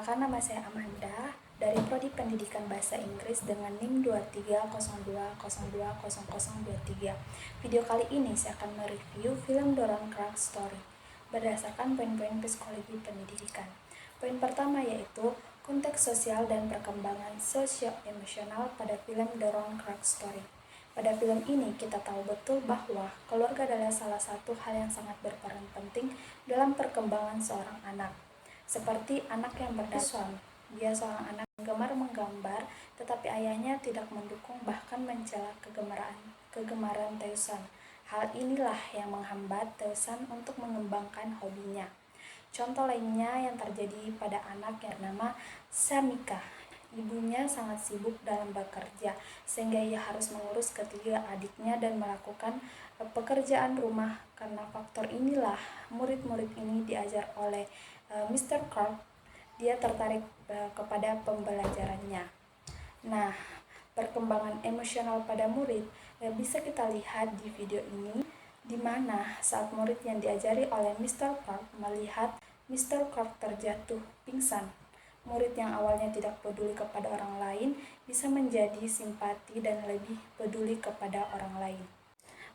Perkenalkan, nama saya Amanda dari Prodi Pendidikan Bahasa Inggris dengan NIM 2302020023. Video kali ini saya akan mereview film Doron Crack Story berdasarkan poin-poin psikologi pendidikan. Poin pertama yaitu konteks sosial dan perkembangan sosio-emosional pada film Doron Crack Story. Pada film ini kita tahu betul bahwa keluarga adalah salah satu hal yang sangat berperan penting dalam perkembangan seorang anak. Seperti anak yang berdasar, dia seorang anak yang gemar menggambar, tetapi ayahnya tidak mendukung bahkan mencela kegemaran Tae-san. Hal inilah yang menghambat Tae-san untuk mengembangkan hobinya. Contoh lainnya yang terjadi pada anak yang bernama Samika. Ibunya sangat sibuk dalam bekerja, sehingga ia harus mengurus ketiga adiknya dan melakukan pekerjaan rumah. Karena faktor inilah, murid-murid ini diajar oleh Mr. Clark. Dia tertarik kepada pembelajarannya. Nah, perkembangan emosional pada murid bisa kita lihat di video ini, di mana saat murid yang diajari oleh Mr. Clark melihat Mr. Clark terjatuh pingsan. Murid yang awalnya tidak peduli kepada orang lain bisa menjadi simpati dan lebih peduli kepada orang lain.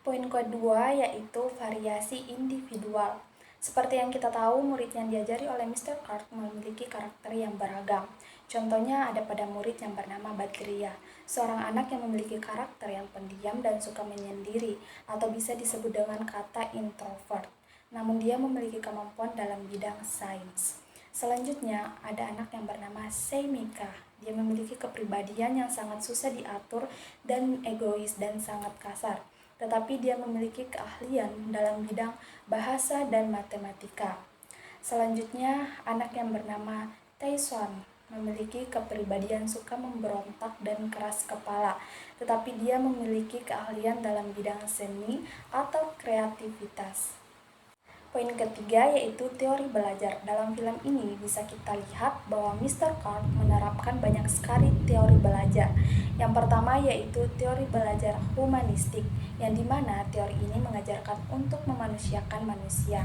Poin kedua yaitu variasi individual. Seperti yang kita tahu, murid yang diajari oleh Mr. Clark memiliki karakter yang beragam. Contohnya ada pada murid yang bernama Badria, seorang anak yang memiliki karakter yang pendiam dan suka menyendiri, atau bisa disebut dengan kata introvert. Namun dia memiliki kemampuan dalam bidang sains. Selanjutnya ada anak yang bernama Seimika. Dia memiliki kepribadian yang sangat susah diatur dan egois dan sangat kasar. Tetapi dia memiliki keahlian dalam bidang bahasa dan matematika. Selanjutnya, anak yang bernama Tae-san memiliki kepribadian suka memberontak dan keras kepala, tetapi dia memiliki keahlian dalam bidang seni atau kreativitas. Poin ketiga yaitu teori belajar. Dalam film ini bisa kita lihat bahwa Mr. Clark menerapkan banyak sekali teori belajar. Yang pertama yaitu teori belajar humanistik, yang dimana teori ini mengajarkan untuk memanusiakan manusia.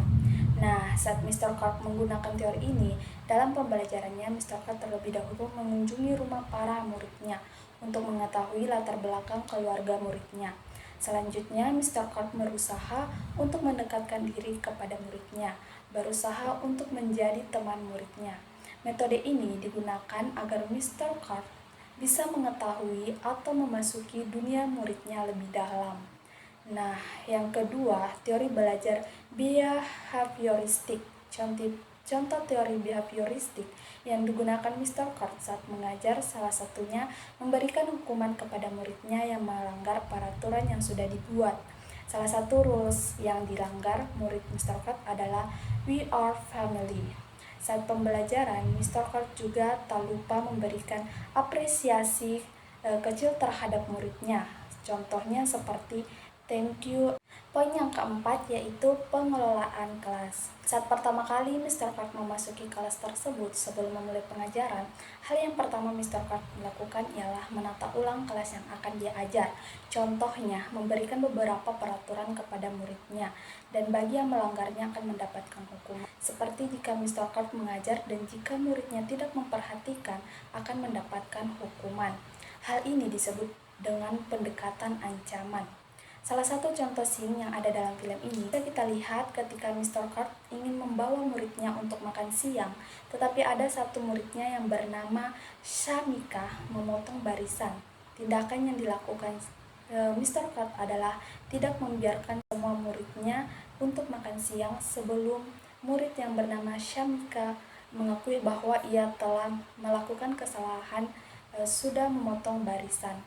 Nah, saat Mr. Clark menggunakan teori ini, dalam pembelajarannya Mr. Clark terlebih dahulu mengunjungi rumah para muridnya untuk mengetahui latar belakang keluarga muridnya. Selanjutnya, Mr. Clark berusaha untuk mendekatkan diri kepada muridnya, berusaha untuk menjadi teman muridnya. Metode ini digunakan agar Mr. Clark bisa mengetahui atau memasuki dunia muridnya lebih dalam. Nah, yang kedua, teori belajar behavioristik. Contoh teori behavioristik yang digunakan Mr. Clark saat mengajar salah satunya memberikan hukuman kepada muridnya yang melanggar peraturan yang sudah dibuat. Salah satu rules yang dilanggar murid Mr. Clark adalah "We are family". Saat pembelajaran, Mr. Clark juga tak lupa memberikan apresiasi kecil terhadap muridnya. Contohnya seperti "Thank you". Poin yang keempat yaitu pengelolaan kelas. Saat pertama kali Mr. Clark memasuki kelas tersebut sebelum memulai pengajaran, hal yang pertama Mr. Clark melakukan ialah menata ulang kelas yang akan dia ajar. Contohnya, memberikan beberapa peraturan kepada muridnya, dan bagi yang melanggarnya akan mendapatkan hukuman. Seperti jika Mr. Clark mengajar dan jika muridnya tidak memperhatikan akan mendapatkan hukuman. Hal ini disebut dengan pendekatan ancaman. Salah satu contoh scene yang ada dalam film ini bisa kita lihat ketika Mr. Clark ingin membawa muridnya untuk makan siang, tetapi ada satu muridnya yang bernama Shamika memotong barisan. Tindakan yang dilakukan Mr. Clark adalah tidak membiarkan semua muridnya untuk makan siang sebelum murid yang bernama Shamika mengakui bahwa ia telah melakukan kesalahan sudah memotong barisan.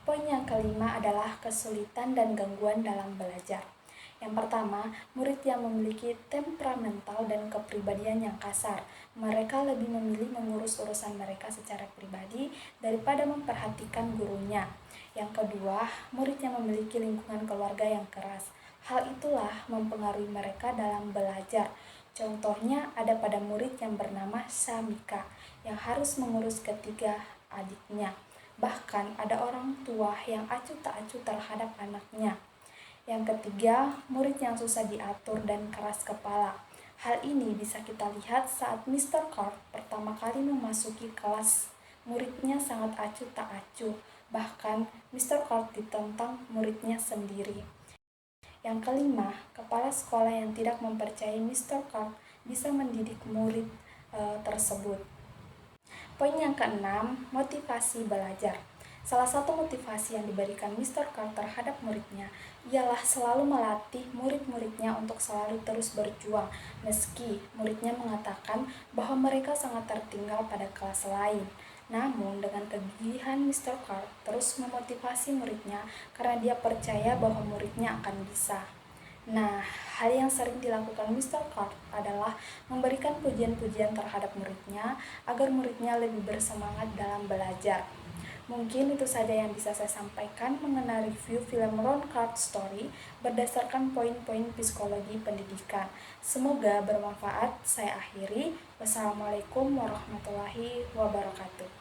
Poin yang kelima adalah kesulitan dan gangguan dalam belajar. Yang pertama, murid yang memiliki temperamental dan kepribadian yang kasar. Mereka lebih memilih mengurus urusan mereka secara pribadi daripada memperhatikan gurunya. Yang kedua, murid yang memiliki lingkungan keluarga yang keras. Hal itulah mempengaruhi mereka dalam belajar. Contohnya ada pada murid yang bernama Samika yang harus mengurus ketiga adiknya. Bahkan ada orang tua yang acuh tak acuh terhadap anaknya. Yang ketiga, murid yang susah diatur dan keras kepala. Hal ini bisa kita lihat saat Mr. Card pertama kali memasuki kelas. Muridnya sangat acuh tak acuh, bahkan Mr. Card ditentang muridnya sendiri. Yang kelima, kepala sekolah yang tidak mempercayai Mr. Card bisa mendidik murid tersebut. Poin yang keenam, motivasi belajar. Salah satu motivasi yang diberikan Mr. Card terhadap muridnya ialah selalu melatih murid-muridnya untuk selalu terus berjuang, meski muridnya mengatakan bahwa mereka sangat tertinggal pada kelas lain. Namun, dengan kegigihan Mr. Card terus memotivasi muridnya karena dia percaya bahwa muridnya akan bisa. Nah, hal yang sering dilakukan Mr. Card adalah memberikan pujian-pujian terhadap muridnya agar muridnya lebih bersemangat dalam belajar. Mungkin itu saja yang bisa saya sampaikan mengenai review film Ron Card Story berdasarkan poin-poin psikologi pendidikan. Semoga bermanfaat. Saya akhiri. Wassalamualaikum warahmatullahi wabarakatuh.